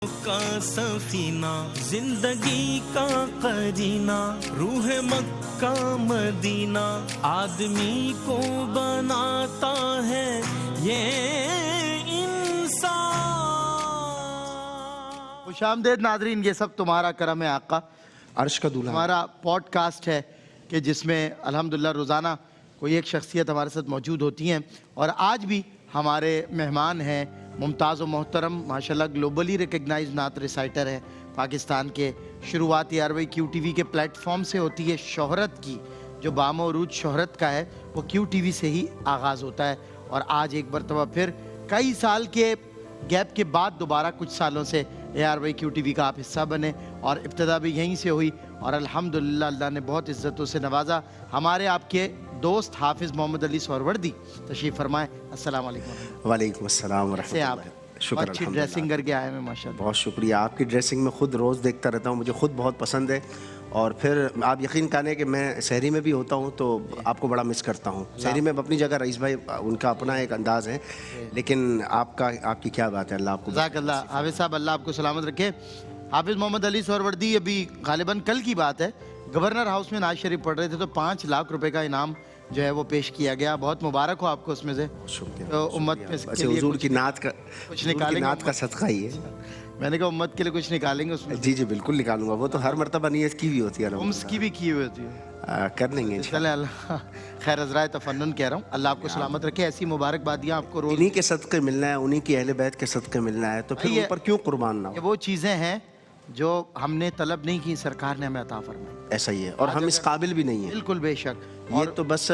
کا سفینہ زندگی کا قرینہ روح مکہ مدینہ آدمی کو بناتا ہے یہ انسان. خوش آمدید ناظرین، یہ سب تمہارا کرم ہے آقا. عرش کا دولہا ہمارا پوڈ کاسٹ ہے کہ جس میں الحمدللہ روزانہ کوئی ایک شخصیت ہمارے ساتھ موجود ہوتی ہیں، اور آج بھی ہمارے مہمان ہیں ممتاز و محترم، ماشاءاللہ گلوبلی ریکگنائز نعت ریسائٹر ہے پاکستان کے. شروعاتی عربی کیو ٹی وی کے پلیٹ فارم سے ہوتی ہے شہرت کی، جو بام و عروج شہرت کا ہے وہ کیو ٹی وی سے ہی آغاز ہوتا ہے، اور آج ایک مرتبہ پھر کئی سال کے گیپ کے بعد دوبارہ کچھ سالوں سے A R Y Q T V کا آپ حصہ بنے، اور ابتدا بھی یہیں سے ہوئی، اور الحمدللہ اللہ نے بہت عزتوں سے نوازا. ہمارے آپ کے دوست حافظ محمد علی سہروردی تشریف فرمائیں. السلام علیکم. وعلیکم السلام ورحمۃ سے آپ اللہ. شکر بہت اچھی الحمدللہ. ڈریسنگ کر کے آئے ہیں ماشاءاللہ. بہت شکریہ. آپ کی ڈریسنگ میں خود روز دیکھتا رہتا ہوں، مجھے خود بہت پسند ہے، اور پھر آپ یقین کریں کہ میں سحری میں بھی ہوتا ہوں تو آپ کو بڑا مس کرتا ہوں. سحری میں اپنی جگہ رئیس بھائی ان کا اپنا ایک انداز ہے، لیکن آپ کی کیا بات ہے. اللہ آپ کو جزاک اللہ. حافظ صاحب اللہ آپ کو سلامت رکھے. حافظ محمد علی سہروردی ابھی غالباً کل کی بات ہے، گورنر ہاؤس میں نواز شریف پڑھ رہے تھے تو 5 لاکھ روپے کا انعام جو ہے وہ پیش کیا گیا. بہت مبارک ہو آپ کو اس میں سے. تو امت کے لیے حضور کی نعت کچھ نکالیں نعت کا صدقہ ہی ہے. میں نے کہا امت کے لیے کچھ نکالیں گے اس میں. جی بالکل نکالوں گا. وہ تو ہر مرتبہ نیت کی بھی ہوتی ہے، خمس کی بھی کی ہوئی ہوتی ہے. کر لیں گے چلیں اللہ خیر ازرائے تفنن کہہ رہا ہوں. اللہ آپ کو سلامت رکھے. ایسی مبارکبادیاں آپ کو روز انہی کے صدقے ملنا ہے، انہی کی اہل بیت کے صدقے ملنا ہے، تو پھر ان پر کیوں قربان نہ ہو. یہ وہ چیزیں ہیں جو ہم نے طلب نہیں کی، سرکار نے ہمیں عطا فرمائی. ایسا ہی ہے، اور ہم اس قابل بھی نہیں ہیں. بالکل بے شک. یہ تو بس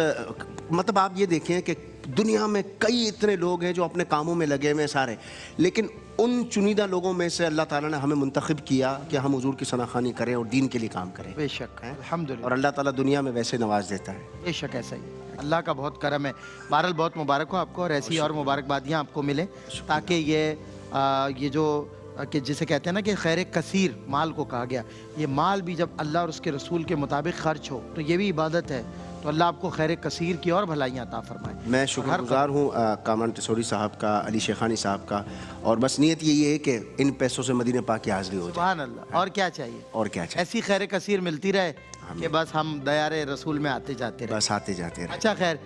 مطلب آپ یہ دیکھیں کہ دنیا میں کئی اتنے لوگ ہیں جو اپنے کاموں میں لگے ہوئے سارے، لیکن ان چنیدہ لوگوں میں سے اللہ تعالیٰ نے ہمیں منتخب کیا کہ ہم حضور کی ثناخوانی کریں اور دین کے لیے کام کریں. بے شک الحمدللہ. اور اللہ تعالیٰ دنیا میں ویسے نواز دیتا ہے. بے شک ایسا ہی ہے. اللہ کا بہت کرم ہے. بہرحال بہت مبارک ہو آپ کو، اور ایسی اور مبارکبادیاں آپ کو ملیں، تاکہ یہ جو کہ جسے کہتے ہیں نا کہ خیر کثیر مال کو کہا گیا، یہ مال بھی جب اللہ اور اس کے رسول کے مطابق خرچ ہو تو یہ بھی عبادت ہے. تو اللہ آپ کو خیر کثیر کی اور بھلائیاں عطا فرمائے. میں شکر گزار ہوں کامران ٹسوری صاحب کا، علی شیخانی صاحب کا، اور بس نیت یہی ہے کہ ان پیسوں سے مدینہ پاک کی حاضری ہو جائے. سبحان اللہ. اور کیا چاہیے؟ اور کیا چاہیے؟ ایسی خیر کثیر ملتی رہے کہ بس ہم دیار رسول میں آتے جاتے رہے. بس آتے جاتے رہے. اچھا خیر،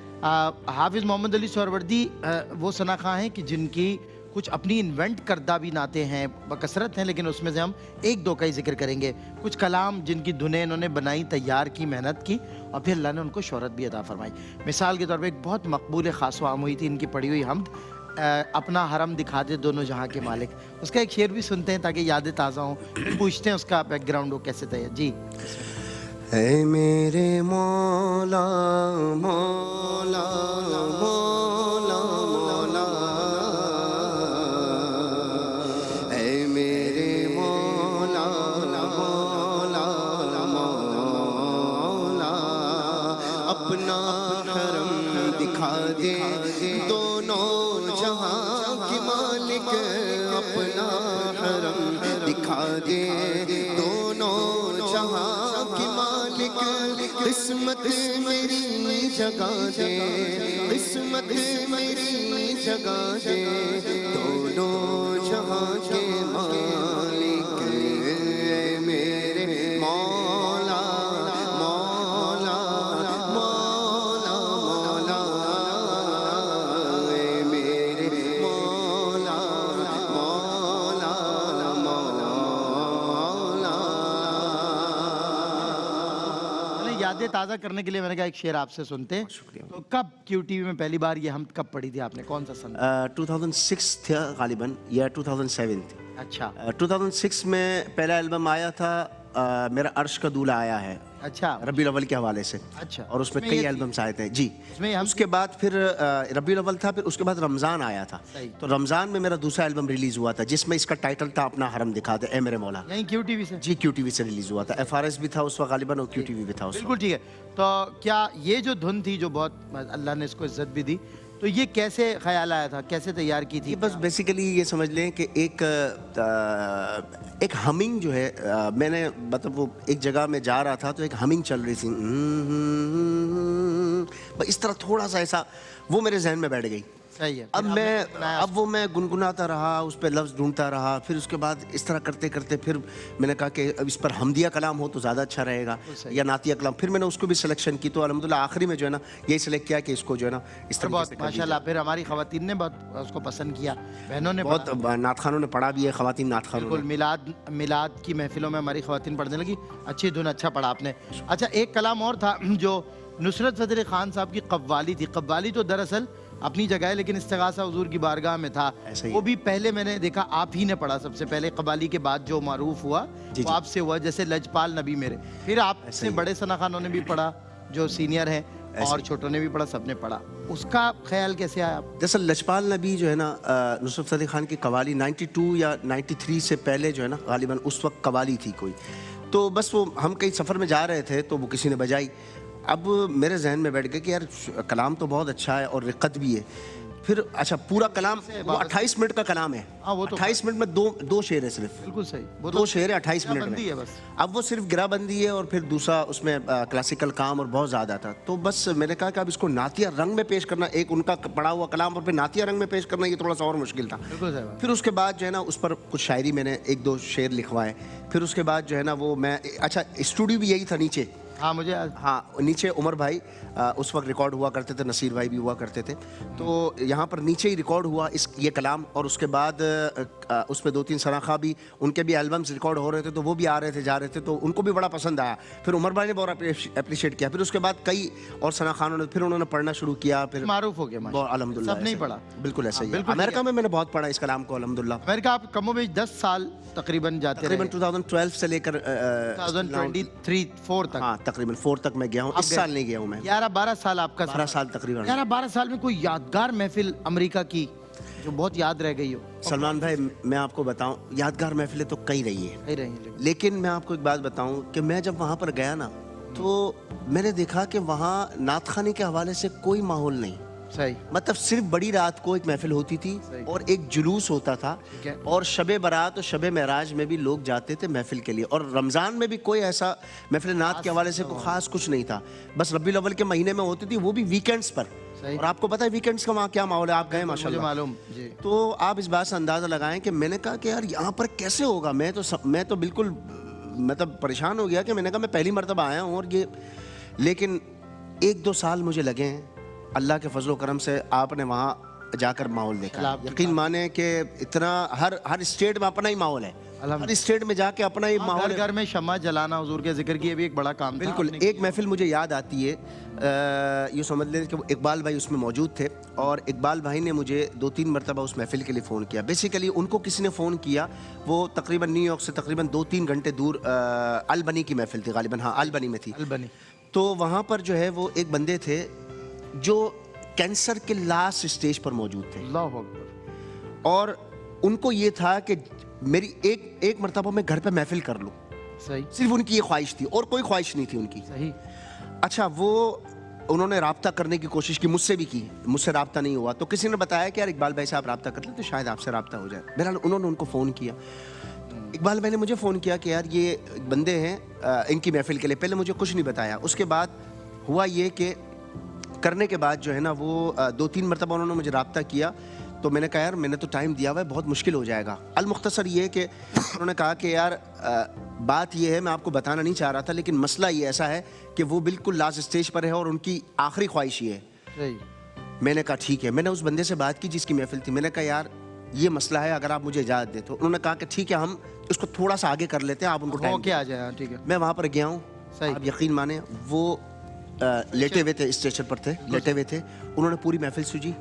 حافظ محمد علی سہروردی وہ ثناخواں ہیں کہ جن کی کچھ اپنی انوینٹ کردہ بھی نعتیں ہیں، بکثرت ہیں، لیکن اس میں سے ہم 1-2 کا ہی ذکر کریں گے. کچھ کلام جن کی دھنیں انہوں نے بنائی، تیار کی، محنت کی، اور پھر اللہ نے ان کو شہرت بھی عطا فرمائی. مثال کے طور پہ ایک بہت مقبول خاص و عام ہوئی تھی ان کی پڑھی ہوئی حمد، اپنا حرم دکھا دے دونوں جہاں کے مالک. اس کا ایک شعر بھی سنتے ہیں تاکہ یادیں تازہ ہوں، پوچھتے ہیں اس کا بیک گراؤنڈ وہ کیسے تھا. جی. اے میرے مولا مولا مولا مولا، اے میرے مولا مولا مولا، اپنا حرم دکھا دے دونوں جہاں کے مالک، اپنا حرم دکھا دے دونوں جہاں کے مالک. قسمت میری جگہ دے، قسمت میری جگہ دے دونوں جہاں کے مالک. اے میرے مولا مولا مولا مولا، اے میرے مولا مولا مولا. یادیں تازہ کرنے کے لیے میں نے کہا ایک شعر آپ سے سنتے ہیں. شکریہ. تو کب کیو ٹی وی میں پہلی بار یہ حمد کب پڑھی تھی آپ نے؟ کون سا سن؟ 2006 تھا غالباً، یا 2007 تھی. اچھا 2006 میں پہلا البم آیا تھا میرا عرش کا دولہا آیا ہے، اچھا ربیع الاول کے حوالے سے. اچھا. اور اس میں کئی البمس آئے تھے. جی. میں اس کے بعد پھر ربیع الاول تھا، پھر اس کے بعد رمضان آیا تھا. صحیح. تو رمضان میں میرا دوسرا البم ریلیز ہوا تھا جس میں اس کا ٹائٹل تھا اپنا حرم دکھا دے اے میرے مولا. یہیں کیو ٹی وی سے؟ جی کیو ٹی وی سے ریلیز ہوا تھا. ایف آر ایس بھی تھا اس وقت غالباً، اور کیو ٹی وی بھی تھا اس وقت. بالکل ٹھیک ہے. تو کیا یہ جو دھن تھی جو بہت اللہ نے اس کو عزت بھی دی، تو یہ کیسے خیال آیا تھا، کیسے تیار کی تھی؟ بس بیسیکلی یہ سمجھ لیں کہ ایک ہمنگ جو ہے، میں نے مطلب وہ ایک جگہ میں جا رہا تھا تو ایک ہمنگ چل رہی تھی، اس طرح تھوڑا سا ایسا وہ میرے ذہن میں بیٹھ گئی. صحیح ہے. اب وہ میں گنگناتا رہا, اس پہ لفظ ڈھونڈتا رہا, پھر اس کے بعد اس طرح کرتے کرتے پھر میں نے کہا کہ اب اس پر حمدیہ کلام ہو تو زیادہ اچھا رہے گا یا نعتیہ کلام. پھر میں نے اس کو بھی سلیکشن کی, تو الحمدللہ آخری میں جو ہے نا یہی سلیکٹ کیا کہ اس کو جو ہے نا اس طرح سے ماشاء اللہ. پھر ہماری خواتین نے بہت اس کو پسند کیا, بہنوں نے بہت, نعت خوانوں نے پڑھا بھی ہے, خواتین نعت خوانوں بالکل. میلاد کی محفلوں میں ہماری خواتین پڑھنے لگی. اچھی دھن, اچھا پڑھا آپ نے. اچھا ایک کلام اور تھا جو نصرت فتح علی خان صاحب کی قوالی تھی. قوالی تو دراصل اپنی جگہ ہے, لیکن استغاثہ حضور کی بارگاہ میں تھا. وہ بھی پہلے میں نے دیکھا آپ ہی نے پڑھا سب سے پہلے. قوالی کے بعد جو معروف ہوا وہ آپ سے ہوا, جیسے لجپال نبی میرے. پھر آپ سے بڑے ثنا خانوں نے بھی پڑھا جو سینئر ہیں, اور چھوٹوں نے بھی پڑھا, سب نے پڑھا. اس کا خیال کیسے آیا آپ؟ دراصل لجپال نبی جو ہے نا نصرت فتح علی خان کی قوالی 92 یا 93 سے پہلے جو ہے نا غالباً اس وقت قوالی تھی کوئی. تو بس وہ ہم کئی سفر میں جا رہے تھے تو وہ کسی نے بجائی. اب میرے ذہن میں بیٹھ گیا کہ یار کلام تو بہت اچھا ہے اور رقت بھی ہے. پھر اچھا پورا کلام وہ 28 منٹ کا کلام ہے, 28 منٹ میں دو شعر ہے صرف. بالکل صحیح, 2 شعر ہے 28 منٹ میں. اب وہ صرف گرا بندی ہے اور پھر دوسرا اس میں کلاسیکل کام اور بہت زیادہ تھا. تو بس میں نے کہا کہ اب اس کو نعتیہ رنگ میں پیش کرنا, ایک ان کا پڑھا ہوا کلام اور پھر نعتیہ رنگ میں پیش کرنا, یہ تھوڑا سا اور مشکل تھا. پھر اس کے بعد جو ہے نا اس پر کچھ شاعری میں نے 1-2 شعر لکھوائے. پھر اس کے بعد جو ہے نا وہ میں, اچھا اسٹوڈیو بھی یہی تھا نیچے. ہاں نیچے عمر بھائی اس وقت ریکارڈ ہوا کرتے تھے, نصیر بھائی بھی ہوا کرتے تھے. تو یہاں پر نیچے ہی ریکارڈ ہوا یہ کلام, اور اس کے بعد اس پہ 2-3 سراخا بھی ان کے بھی البمز ریکارڈ ہو رہے تھے, تو وہ بھی آ رہے تھے جا رہے تھے, تو ان کو بھی بڑا پسند آیا. پھر عمر بھائی نے بہت اپریشیٹ کیا. پھر اس کے بعد کئی اور ثنا خانوں نے پھر انہوں نے پڑھنا شروع کیا, پھر معروف ہو گیا. الحمدللہ سب نہیں پڑھا. بالکل ایسا ہی. امریکہ میں نے بہت پڑھا اس کلام کو الحمدللہ. امریکہ آپ کم و بیش 10 سال تقریباً جاتے رہے. تقریباً 2012 سے لے کر 2023-4 تک. ہاں تقریباً 4 تک میں گیا ہوں. اس سال نہیں گیا ہوں میں. 11-12 سال آپ کا. 12 سال تقریباً. 11-12 سال میں کوئی یادگار محفل امریکہ کی جو بہت یاد رہ گئی ہو؟ سلمان بھائی میں آپ کو بتاؤں, یادگار محفلیں تو کئی رہی ہیں, لیکن میں آپ کو ایک بات بتاؤں کہ میں جب وہاں پر گیا نا تو میں نے دیکھا کہ وہاں نعت خوانی کے حوالے سے کوئی ماحول نہیں. صحیح. مطلب صرف بڑی رات کو ایک محفل ہوتی تھی اور ایک جلوس ہوتا تھا, اور شب برات اور شب معراج میں بھی لوگ جاتے تھے محفل کے لیے, اور رمضان میں بھی کوئی ایسا محفل نعت کے حوالے سے کوئی خاص کچھ نہیں تھا. بس ربیع الاول کے مہینے میں ہوتی تھی, وہ بھی ویکینڈز پر. اور آپ کو پتہ ہے ویکینڈز کا وہاں کیا ماحول ہے, آپ گئے ماشاءاللہ معلوم. تو آپ اس بات سے اندازہ لگائیں کہ میں نے کہا کہ یار یہاں پر کیسے ہوگا. میں تو بالکل مطلب پریشان ہو گیا کہ میں نے کہا میں پہلی مرتبہ آیا ہوں, اور یہ لیکن 1-2 سال مجھے لگے ہیں اللہ کے فضل و کرم سے. آپ نے وہاں جا کر ماحول دیکھا, یقین مانیں کہ اتنا ہر اسٹیٹ میں اپنا ہی ماحول ہے, ہر اسٹیٹ میں جا کے اپنا ہی ماحول. گھر میں شمع جلانا حضور کے ذکر کی یہ بھی ایک بڑا کام. بالکل. ایک محفل مجھے یاد آتی ہے, یہ سمجھ لیں کہ اقبال بھائی اس میں موجود تھے, اور اقبال بھائی نے مجھے 2-3 مرتبہ اس محفل کے لیے فون کیا. بیسیکلی ان کو کسی نے فون کیا, وہ تقریباً نیو یارک سے تقریباً 2-3 گھنٹے دور البنی کی محفل تھی غالباً, ہاں البنی میں تھی. تو وہاں پر جو ہے وہ ایک بندے تھے جو کینسر کے لاسٹ اسٹیج پر موجود تھے. اللہ اکبر. اور ان کو یہ تھا کہ میری ایک مرتبہ میں گھر پہ محفل کر لوں. صحیح. صرف ان کی یہ خواہش تھی اور کوئی خواہش نہیں تھی ان کی. صحیح. اچھا وہ انہوں نے رابطہ کرنے کی کوشش کی, مجھ سے بھی کی, مجھ سے رابطہ نہیں ہوا. تو کسی نے بتایا کہ یار اقبال بھائی سے آپ رابطہ کر لیں تو شاید آپ سے رابطہ ہو جائے. بہرحال انہوں نے ان کو فون کیا. اقبال بھائی نے مجھے فون کیا کہ یار یہ بندے ہیں ان کی محفل کے لیے. پہلے مجھے کچھ نہیں بتایا. اس کے بعد ہوا یہ کہ کرنے کے بعد جو ہے نا وہ 2-3 مرتبہ انہوں نے مجھے رابطہ کیا. تو میں نے کہا یار میں نے تو ٹائم دیا ہوا ہے, بہت مشکل ہو جائے گا. المختصر یہ کہ انہوں نے کہا کہ یار بات یہ ہے, میں آپ کو بتانا نہیں چاہ رہا تھا, لیکن مسئلہ یہ ایسا ہے کہ وہ بالکل لاسٹ اسٹیج پر ہے اور ان کی آخری خواہش یہ ہے. میں نے کہا ٹھیک ہے. میں نے اس بندے سے بات کی جس کی محفل تھی. میں نے کہا یار یہ مسئلہ ہے, اگر آپ مجھے اجازت دیں. تو انہوں نے کہا کہ ٹھیک ہے, ہم اس کو تھوڑا سا آگے کر لیتے ہیں, آپ ان کو ٹائم کیا جائے. ٹھیک ہے. میں وہاں پر گیا ہوں. آپ یقین مانیں وہ لیٹے ہوئے تھے, اسٹیشن پر تھے, لیٹے ہوئے تھے. انہوں نے پوری محفل سنی,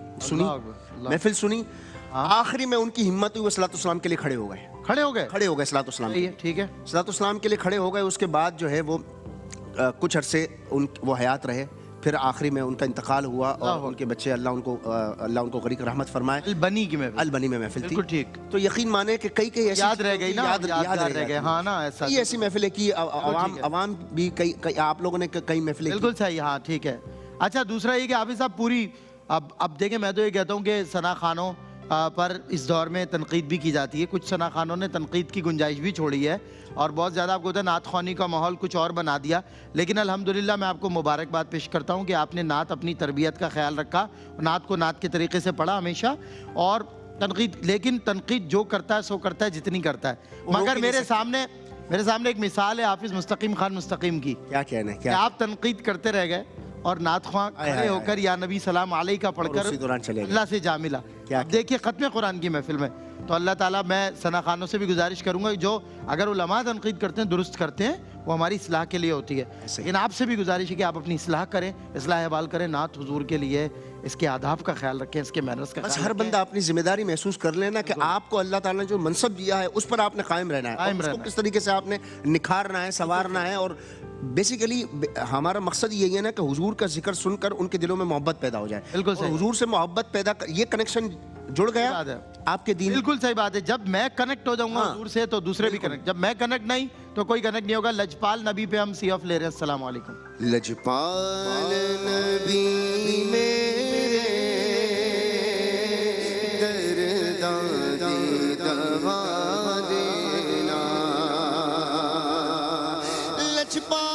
محفل سنی. آخری میں ان کی ہمت ہوئی, وہ صلاۃ والسلام کے لیے کھڑے ہو گئے صلاۃ والسلام. ٹھیک ہے. صلاۃ والسلام کے لیے کھڑے ہو گئے. اس کے بعد جو ہے وہ کچھ عرصے وہ حیات رہے. پھر آخری میں ان کا انتقال ہوا اور ان کے بچے اللہ ان کو غریق رحمت فرمائے. البنی میں محفل تھی. ٹھیک. تو یقین مانے کہ کئی ایسی یاد رہ گئی نا, یاد رہ گئے. ہاں نا, ایسی محفلیں کی, عوام بھی کئی آپ لوگوں نے کئی محفلیں. بالکل صحیح. ہاں ٹھیک ہے. اچھا دوسرا یہ کہ حافظ صاحب پوری اب دیکھیں, میں تو یہ کہتا ہوں کہ ثنا خانوں پر اس دور میں تنقید بھی کی جاتی ہے. کچھ ثنا خوانوں نے تنقید کی گنجائش بھی چھوڑی ہے اور بہت زیادہ آپ کو ہوتا ہے نعت خوانی کا ماحول کچھ اور بنا دیا. لیکن الحمدللہ میں آپ کو مبارکباد پیش کرتا ہوں کہ آپ نے نعت اپنی تربیت کا خیال رکھا, نعت کو نعت کے طریقے سے پڑھا ہمیشہ. اور تنقید, لیکن تنقید جو کرتا ہے سو کرتا ہے جتنی کرتا ہے. مگر میرے سامنے ایک مثال ہے حافظ مستقیم خان مستقیم کی. کیا کہنا ہے, کہ کیا آپ تنقید کرتے رہ گئے اور نعت خواں کھڑے ہو کر یا نبی سلام علیہ کا پڑھ کر اسی دوران چلے گئے. اللہ سے جا ملا. دیکھیے ختم قرآن کی محفل میں تو اللہ تعالیٰ, میں ثنا خوانوں سے بھی گزارش کروں گا جو اگر علماء تنقید کرتے ہیں درست کرتے ہیں وہ ہماری اصلاح کے لیے ہوتی ہے. لیکن آپ سے بھی گزارش ہے کہ آپ اپنی اصلاح کریں, اصلاح احوال کریں, نعت حضور کے لیے اس کے آداب کا خیال رکھیں, اس کے مینرز کا بس خیال ہر رکھیں. بندہ اپنی ذمہ داری محسوس کر لینا کہ آپ کو اللہ تعالیٰ نے جو منصب دیا ہے اس پر آپ نے قائم رہنا ہے, اور اس کو کس طریقے سے آپ نے نکھارنا ہے, سنوارنا ہے. اور بیسیکلی ہمارا مقصد یہی ہے نا کہ حضور کا ذکر سن کر ان کے دلوں میں محبت پیدا ہو جائے. بالکل صحیح. حضور سے محبت پیدا یہ کنیکشن جڑ گیا آپ کے دین. بالکل صحیح بات ہے. جب میں کنیکٹ ہو جاؤں گا حضور سے تو دوسرے بھی کنیکٹ, جب میں کنیکٹ نہیں تو کوئی کنیکٹ نہیں ہوگا. لجپال نبی پہ ہم سی آف لے رہے ہیں. السلام علیکم. لجپال نبی میرے درداں دوا دینا, لجپال